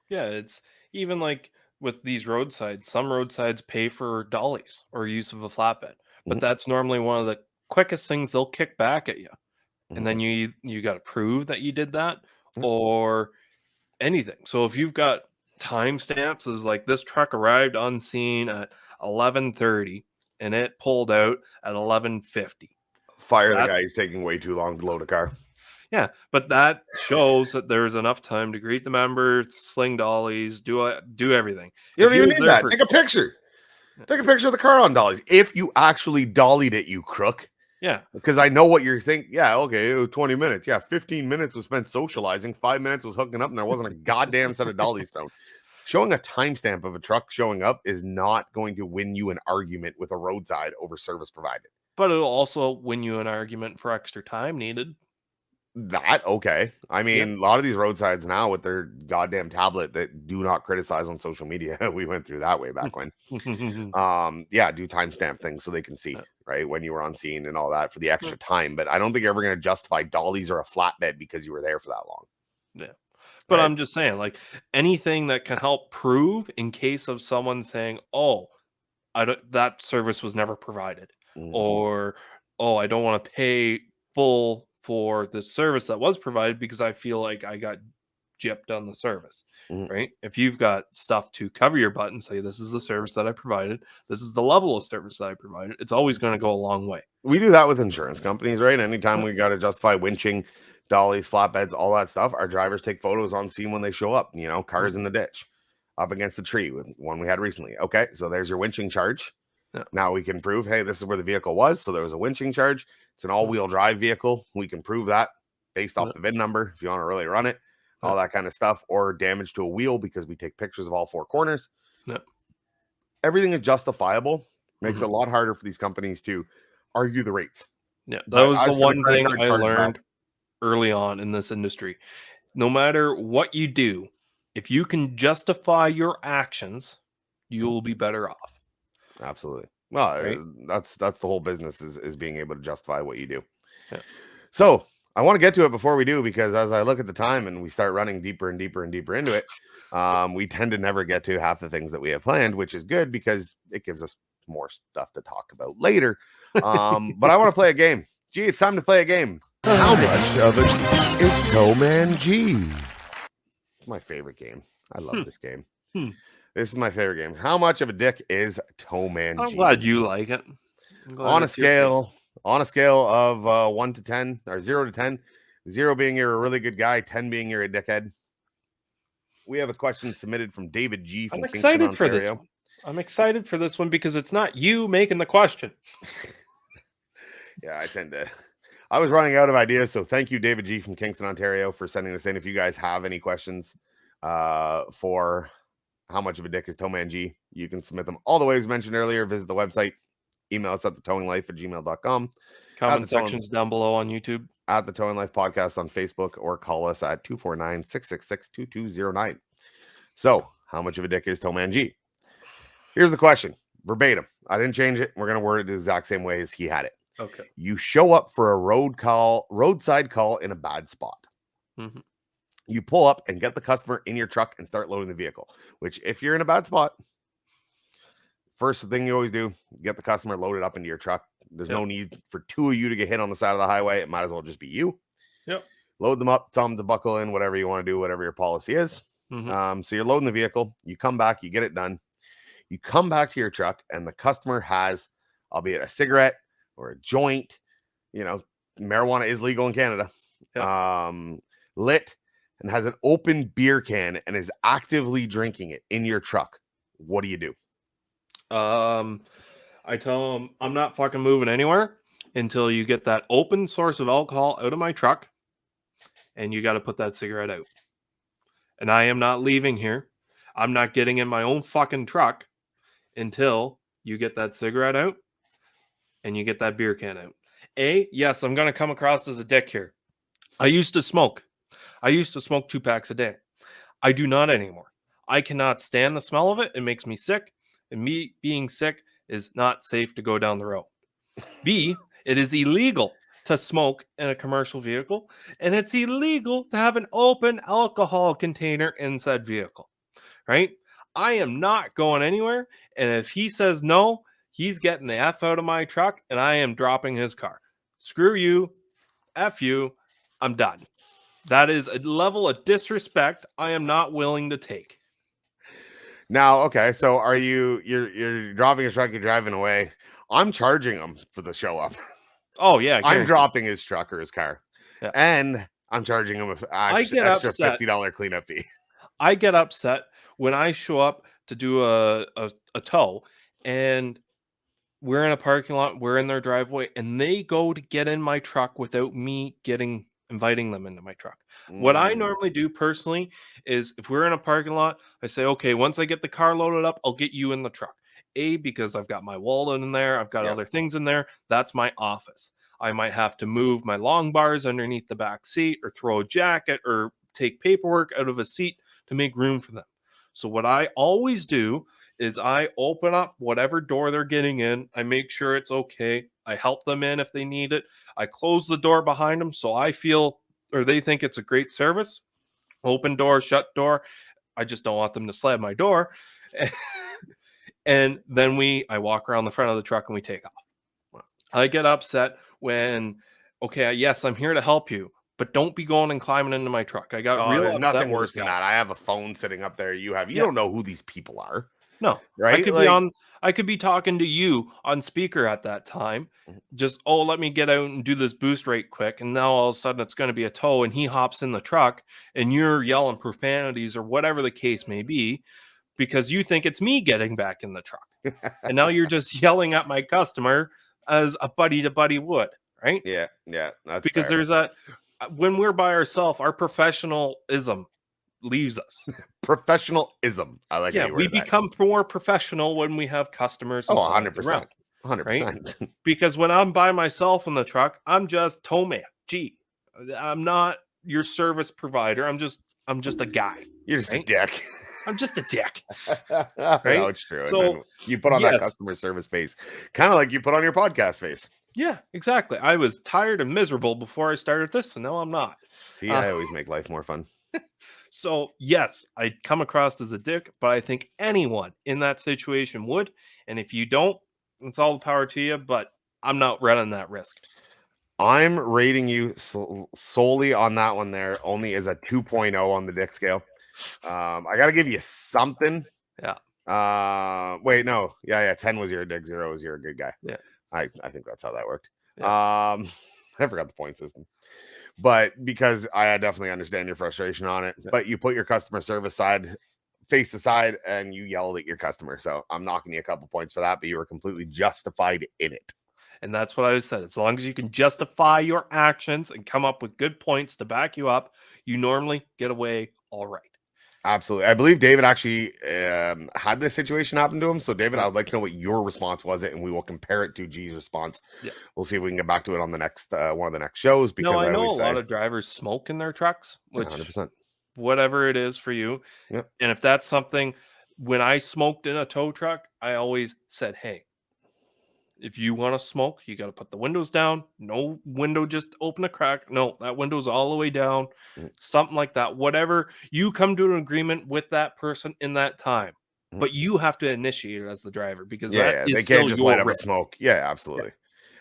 Yeah, it's even like with these roadsides. Some roadsides pay for dollies or use of a flatbed. but that's normally one of the quickest things they'll kick back at you. And then you got to prove that you did that or anything. So if you've got timestamps, is like this truck arrived on scene at 11:30 and it pulled out at 11:50. Fire the guy. He's taking way too long to load a car. Yeah, but that shows that there's enough time to greet the members, sling dollies, do everything. You don't even need that. Take a picture. Take a picture of the car on dollies. If you actually dollied it, you crook. Yeah. Because I know what you're thinking. Yeah, okay, it was 20 minutes. Yeah, 15 minutes was spent socializing. 5 minutes was hooking up, and there wasn't a goddamn set of dollies thrown. Showing a timestamp of a truck showing up is not going to win you an argument with a roadside over service provided. But it'll also win you an argument for extra time needed. That, okay. I mean, a lot of these roadsides now with their goddamn tablet that do not criticize on social media. We went through that way back when. Do timestamp things so they can see, right, when you were on scene and all that for the extra time. But I don't think you're ever going to justify dollies or a flatbed because you were there for that long. Yeah. But I'm just saying, like, anything that can help prove in case of someone saying, oh, that service was never provided, or, oh, I don't want to pay full for the service that was provided because I feel like I got gypped on the service, right? If you've got stuff to cover your butt and say, this is the service that I provided, this is the level of service that I provided, it's always going to go a long way. We do that with insurance companies, right? Anytime we got to justify winching, dollies, flatbeds, all that stuff, our drivers take photos on scene when they show up, cars in the ditch, up against the tree, with one we had recently. Okay, so there's your winching charge. Now we can prove, hey, this is where the vehicle was, so there was a winching charge. It's an all-wheel drive vehicle. We can prove that based off the VIN number if you want to really run it, all that kind of stuff, or damage to a wheel because we take pictures of all four corners. Everything is justifiable. Makes it a lot harder for these companies to argue the rates. Yeah, that was the one thing I learned early on in this industry. No matter what you do, if you can justify your actions, you will be better off. Absolutely. Well, that's the whole business is being able to justify what you do. Yeah. So I want to get to it before we do, because as I look at the time and we start running deeper and deeper and deeper into it, we tend to never get to half the things that we have planned, which is good because it gives us more stuff to talk about later. But I want to play a game. Gee, it's time to play a game. How much of it is TowManG? It's my favorite game. I love this game. This is my favorite game. How much of a dick is TowManG? I'm glad you like it. On a scale of 1 to 10, or 0 to 10, 0 being you're a really good guy, 10 being you're a dickhead. We have a question submitted from David G. from Kingston, Ontario. For this one. I'm excited for this one because it's not you making the question. Yeah, I was running out of ideas, so thank you, David G. from Kingston, Ontario, for sending this in. If you guys have any questions for how much of a dick is TowManG, you can submit them all the ways mentioned earlier. Visit the website, email us at thetowinglife@gmail.com. Comment sections down below on YouTube. At the Towing Life Podcast on Facebook, or call us at 249-666-2209. So, how much of a dick is TowManG? Here's the question, verbatim. I didn't change it. We're going to word it the exact same way as he had it. Okay. You show up for a roadside call in a bad spot. You pull up and get the customer in your truck and start loading the vehicle, which if you're in a bad spot, first thing you always do, get the customer loaded up into your truck. There's no need for two of you to get hit on the side of the highway. It might as well just be you. Load them up, tell them to buckle in, whatever you want to do, whatever your policy is. So you're loading the vehicle. You come back, you get it done. You come back to your truck, and the customer has, albeit a cigarette or a joint, marijuana is legal in Canada, lit, and has an open beer can and is actively drinking it in your truck. What do you do? I tell them I'm not fucking moving anywhere until you get that open source of alcohol out of my truck, and you got to put that cigarette out. And I am not leaving here. I'm not getting in my own fucking truck until you get that cigarette out and you get that beer can out. Yes, I'm going to come across as a dick here. I used to smoke 2 packs a day. I do not anymore. I cannot stand the smell of it. It makes me sick. And me being sick is not safe to go down the road. B, it is illegal to smoke in a commercial vehicle, and it's illegal to have an open alcohol container in said vehicle, right? I am not going anywhere, and if he says no, He's getting the F out of my truck, and I am dropping his car. Screw you. F you. I'm done. That is a level of disrespect I am not willing to take. Now, okay, so are you're dropping his truck, you're driving away. I'm charging him for the show up. Oh, yeah. I'm guaranteed. dropping his truck or his car. Yeah. And I'm charging him an I get extra upset. $50 cleanup fee. I get upset when I show up to do a tow and we're in a parking lot, we're in their driveway, and they go to get in my truck without me inviting them into my truck. What I normally do personally is if we're in a parking lot, I say, okay, once I get the car loaded up, I'll get you in the truck. Because I've got my wallet in there, I've got other things in there. That's my office. I might have to move my long bars underneath the back seat or throw a jacket or take paperwork out of a seat to make room for them. So what I always do is I open up whatever door they're getting in. I make sure it's okay. I help them in if they need it. I close the door behind them so I feel or they think it's a great service. Open door, shut door. I just don't want them to slam my door. And then I walk around the front of the truck and we take off. I get upset when, okay, yes, I'm here to help you, but don't be going and climbing into my truck. I got real There's upset. nothing with worse this than guy. that. I have a phone sitting up there. You don't know who these people are. No, right? I could be talking to you on speaker at that time. Just, let me get out and do this boost right quick. And now all of a sudden it's going to be a tow and he hops in the truck and you're yelling profanities or whatever the case may be because you think it's me getting back in the truck. And now you're just yelling at my customer as a buddy to buddy would, right? Yeah, that's Because fair. when we're by ourselves, our professionalism leaves us. Professionalism. I like how you we worded that. become more professional when we have customers and clients 100%. around. 100%. Because when I'm by myself in the truck, I'm just TowManG. I'm not your service provider. I'm just a guy. You're just a dick. I'm just a dick. Right? No, it's true. So, and then you put on that customer service face, kind of like you put on your podcast face. Yeah, exactly. I was tired and miserable before I started this, and now I'm not. See, I always make life more fun. So, yes, I come across as a dick, but I think anyone in that situation would. And if you don't, it's all the power to you, but I'm not running that risk. I'm rating you solely on that one there, only as a 2.0 on the dick scale. I got to give you something. Yeah. Wait, no. Yeah. 10 was your dick, 0 was you're a good guy. Yeah. I think that's how that worked. Yeah. I forgot the point system. But because I definitely understand your frustration on it, but you put your customer service face aside and you yelled at your customer. So I'm knocking you a couple points for that, but you were completely justified in it. And that's what I said. As long as you can justify your actions and come up with good points to back you up, you normally get away all right. Absolutely. I believe David actually had this situation happen to him. So, David, I would like to know what your response was, and we will compare it to G's response. Yeah. We'll see if we can get back to it on the next one of the next shows. Because I know a lot of drivers smoke in their trucks, which 100%. Whatever it is for you. Yep. And if that's something, when I smoked in a tow truck, I always said, hey, if you want to smoke, you got to put the windows down. No window just open a crack. No, that window's all the way down. Something like that. Whatever, you come to an agreement with that person in that time. But you have to initiate it as the driver because that is they still can't just your light up risk. a smoke. Yeah, absolutely.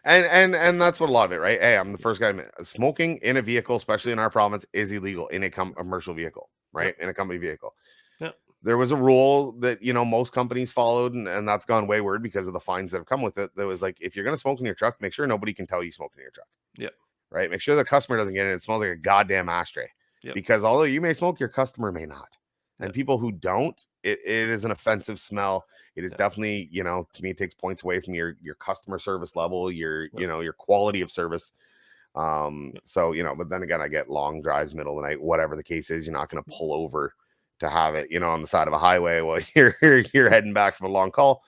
Yeah. And that's what a lot of it, right? Hey, I'm the first guy. Smoking in a vehicle, especially in our province, is illegal in a commercial vehicle, right? In a company vehicle. Yeah. There was a rule that, most companies followed, and that's gone wayward because of the fines that have come with it. There was like, if you're going to smoke in your truck, make sure nobody can tell you smoke in your truck. Yeah. Right. Make sure the customer doesn't get it. It smells like a goddamn ashtray. Yep. Because although you may smoke, your customer may not. And people who don't, it is an offensive smell. It is definitely, to me, it takes points away from your customer service level, your quality of service. So, but then again, I get long drives, middle of the night, whatever the case is, you're not going to pull over to have it, on the side of a highway while you're heading back from a long call.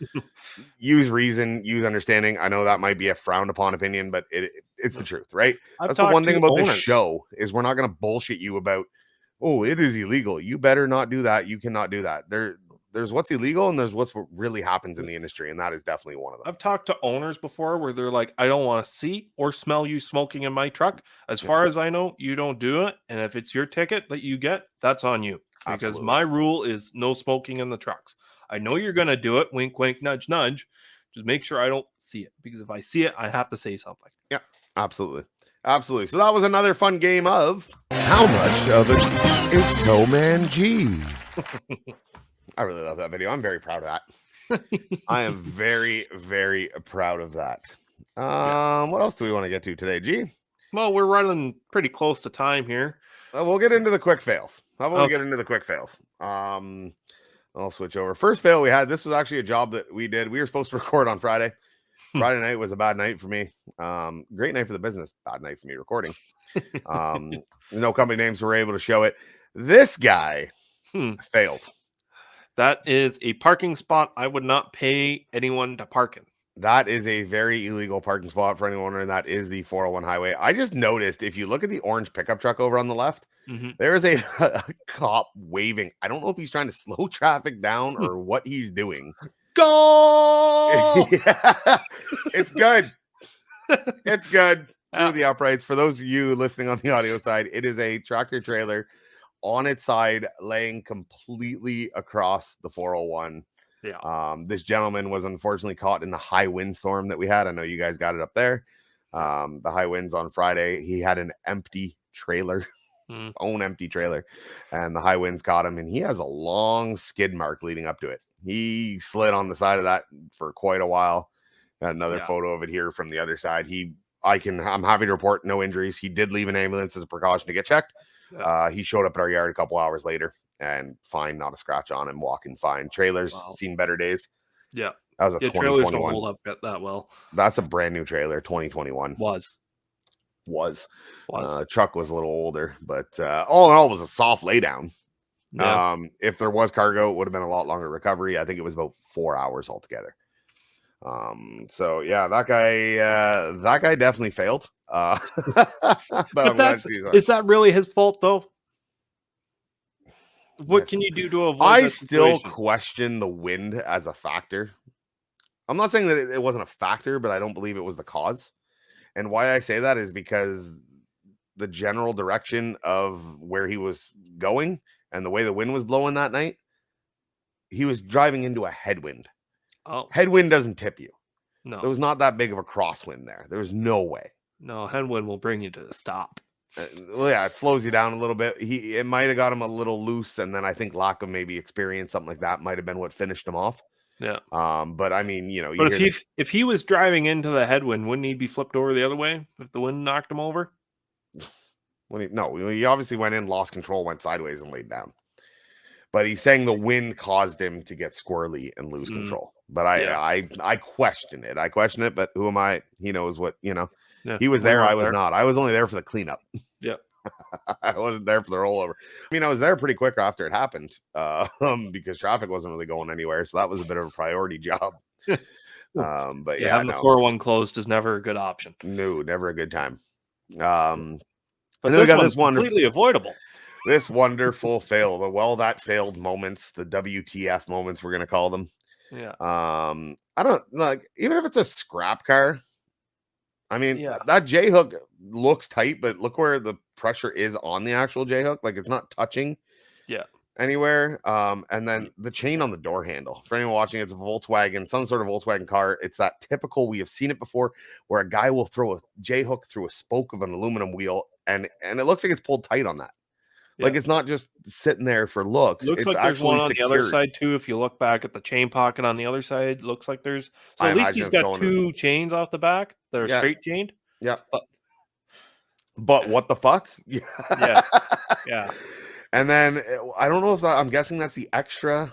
Use reason, use understanding. I know that might be a frowned upon opinion, but it's the truth, right? That's the one thing about this show is we're not going to bullshit you about, oh, it is illegal. You better not do that. You cannot do that. There's what's illegal and there's what really happens in the industry, and that is definitely one of them. I've talked to owners before where they're like, I don't want to see or smell you smoking in my truck. As far as I know, you don't do it. And if it's your ticket that you get, that's on you. Because Absolutely. my rule is no smoking in the trucks. I know you're going to do it. Wink, wink, nudge, nudge. Just make sure I don't see it, because if I see it, I have to say something. Yeah, absolutely. Absolutely. So that was another fun game of how much of it is TowManG? I really love that video. I'm very proud of that. I am very, very proud of that. What else do we want to get to today, G? Well, we're running pretty close to time here. We'll get into the quick fails. How about we Okay. get into the quick fails? I'll switch over. First fail we had, this was actually a job that we did. We were supposed to record on Friday. Friday night was a bad night for me. Great night for the business, bad night for me recording. No company names were able to show it. This guy failed. That is a parking spot I would not pay anyone to park in. That is a very illegal parking spot for anyone, and that is the 401 highway. I just noticed, if you look at the orange pickup truck over on the left, there is a cop waving. I don't know if he's trying to slow traffic down or what he's doing. Go! Yeah, it's good. It's good. Through the uprights. For those of you listening on the audio side, it is a tractor trailer on its side, laying completely across the 401. Yeah. This gentleman was unfortunately caught in the high windstorm that we had. I know you guys got it up there. The high winds on Friday. He had an empty trailer, own empty trailer, and the high winds caught him, and he has a long skid mark leading up to it. He slid on the side of that for quite a while. Got another photo of it here from the other side. I'm happy to report no injuries. He did leave an ambulance as a precaution to get checked. He showed up at our yard a couple hours later and fine, not a scratch on him, walking fine. Trailers seen better days. Yeah. That was a 2021. Trailers don't hold up that well. That's a brand new trailer, 2021. Was. Truck was a little older, but all in all, it was a soft laydown. Yeah. If there was cargo, it would have been a lot longer recovery. I think it was about 4 hours altogether. So yeah, that guy definitely failed. But is that really his fault though? What can you do to avoid I that still situation? question the wind as a factor. I'm not saying that it wasn't a factor, but I don't believe it was the cause. And why I say that is because the general direction of where he was going and the way the wind was blowing that night, he was driving into a headwind. Oh. Headwind doesn't tip you. No. There was not that big of a crosswind there. There was no way. No, headwind will bring you to a stop. Well, yeah, it slows you down a little bit. It might have got him a little loose, and then I think lack of maybe experience, something like that, might have been what finished him off. Yeah. But I mean, you know, but if he was driving into the headwind, wouldn't he be flipped over the other way if the wind knocked him over? He obviously went in, lost control, went sideways, and laid down. But he's saying the wind caused him to get squirrely and lose control. But I question it. I question it. But who am I? He knows what, you know. Yeah, he was there. I was not. I was only there for the cleanup. Yeah. I wasn't there for the rollover. I mean, I was there pretty quick after it happened because traffic wasn't really going anywhere. So that was a bit of a priority job. But yeah, having the 401 closed is never a good option. No, never a good time. But and then we got this completely avoidable. This wonderful fail, that failed moments, the WTF moments, we're gonna call them. Yeah. I don't like, even if it's a scrap car. I mean, that J hook looks tight, but look where the pressure is on the actual J hook. Like, it's not touching anywhere. And then the chain on the door handle. For anyone watching, it's a Volkswagen, some sort of Volkswagen car. It's that typical, we have seen it before, where a guy will throw a J hook through a spoke of an aluminum wheel, and it looks like it's pulled tight on that. Like, it's not just sitting there for looks. Looks like there's one on the other side too. If you look back at the chain pocket on the other side, looks like there's. So at least he's got two chains off the back that are straight chained. Yeah. But what the fuck? Yeah. And then I don't know if I'm guessing that's the extra.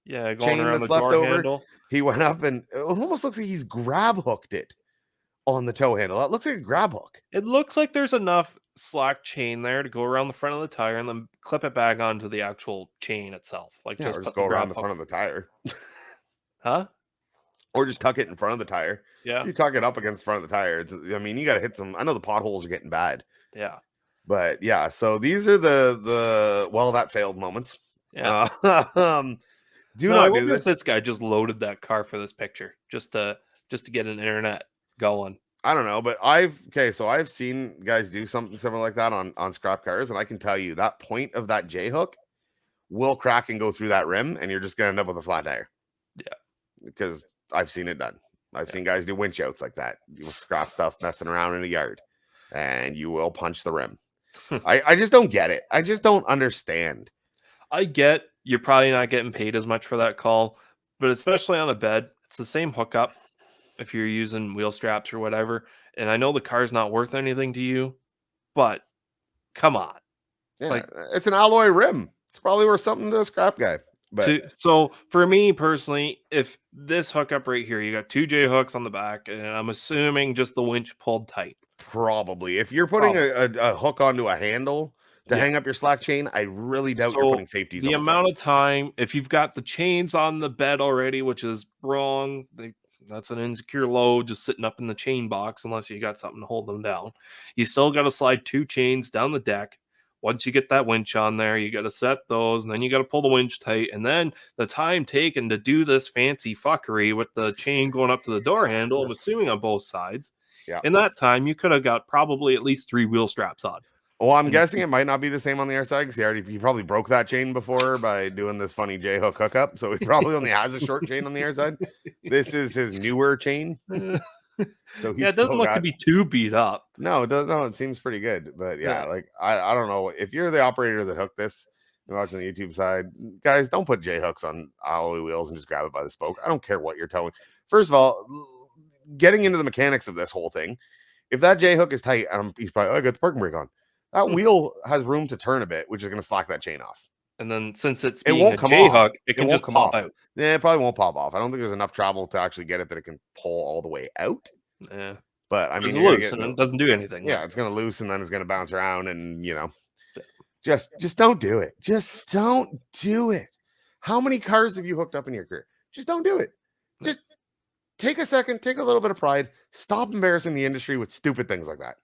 Yeah, going chain around that's the left door over. handle. He went up and it almost looks like he's grab hooked it on the tow handle. That looks like a grab hook. It looks like there's enough slack chain there to go around the front of the tire and then clip it back onto the actual chain itself. Like, just go around the front of the tire. Huh? Or just tuck it in front of the tire. Yeah. If you tuck it up against the front of the tire, I mean, you got to hit some. I know the potholes are getting bad. Yeah. But yeah, so these are the that failed moments. Yeah. I wonder if this guy just loaded that car for this picture just to get an internet going. I don't know, but I've seen guys do something similar like that on scrap cars, and I can tell you that point of that J hook will crack and go through that rim, and you're just gonna end up with a flat tire. Yeah, because I've seen it done. I've seen guys do winch outs like that. You would scrap stuff messing around in a yard, and you will punch the rim. I just don't get it. I just don't understand. I get you're probably not getting paid as much for that call, but especially on a bed, it's the same hookup if you're using wheel straps or whatever. And I know the car's not worth anything to you, but come on. Yeah, Like, it's an alloy rim. It's probably worth something to a scrap guy. But so for me personally, if this hookup right here, you got 2 J hooks on the back, and I'm assuming just the winch pulled tight. probably if you're putting a hook onto a handle to Yeah. hang up your slack chain, I really doubt you're So putting safeties the on the front. amount of time, if you've got the chains on the bed already, which is wrong, that's an insecure load just sitting up in the chain box, unless you got something to hold them down. You still got to slide 2 chains down the deck. Once you get that winch on there, you got to set those, and then you got to pull the winch tight. And then the time taken to do this fancy fuckery with the chain going up to the door handle, I'm assuming on both sides. Yeah. In that time, you could have got probably at least 3 wheel straps on. Well, I'm guessing it might not be the same on the other side because he probably broke that chain before by doing this funny J hook hookup. So he probably only has a short chain on the other side. This is his newer chain. So he's Yeah, it doesn't look to be too beat up. No, it doesn't. No, it seems pretty good. But yeah, Yeah. like I don't know. If you're the operator that hooked this, you're watching the YouTube side, guys, don't put J hooks on alloy wheels and just grab it by the spoke. I don't care what you're towing. First of all, getting into the mechanics of this whole thing, if that J hook is tight, he's probably, I got the parking brake on. That wheel has room to turn a bit, which is going to slack that chain off. And then since it won't a come J off. hook, it can won't just come pop off. out. Yeah, it probably won't pop off. I don't think there's enough travel to actually get it that it can pull all the way out. Yeah. But I mean, It's you're gonna loose get and it doesn't do anything. yeah, it's gonna loosen, then it's gonna bounce around, and just don't do it. Just don't do it. How many cars have you hooked up in your career? Just don't do it. Just take a second, take a little bit of pride. Stop embarrassing the industry with stupid things like that.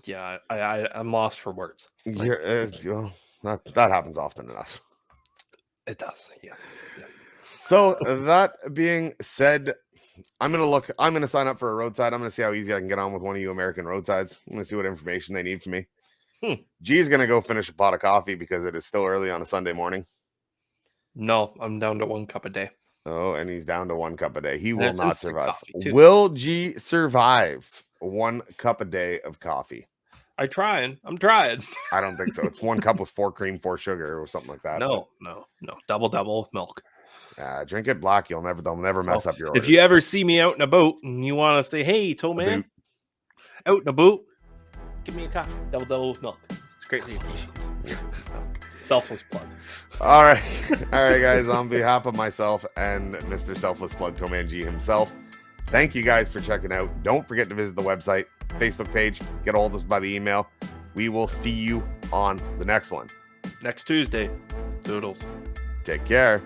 Yeah, I'm lost for words. Well, that happens often enough. It does. Yeah. So that being said, I'm gonna sign up for a roadside. I'm gonna see how easy I can get on with one of you American roadsides. I'm gonna see what information they need from me. G's gonna go finish a pot of coffee because it is still early on a Sunday morning. No, I'm down to 1 cup a day. Oh, and he's down to 1 cup a day. He will That's not instant survive. coffee, too. Will G survive 1 cup a day of coffee? I'm trying. I don't think so. It's 1 cup with 4 cream, 4 sugar, or something like that. No. Double with milk. Drink it black. They'll never mess up your order. If you ever see me out in a boat and you want to say, "Hey, TowManG, out in a boat, give me a coffee, double with milk." It's greatly appreciated. Selfless plug. All right, guys. On behalf of myself and Mr. Selfless Plug TowManG himself, thank you guys for checking out. Don't forget to visit the website, Facebook page. Get a hold of us by the email. We will see you on the next one. Next Tuesday. Doodles. Take care.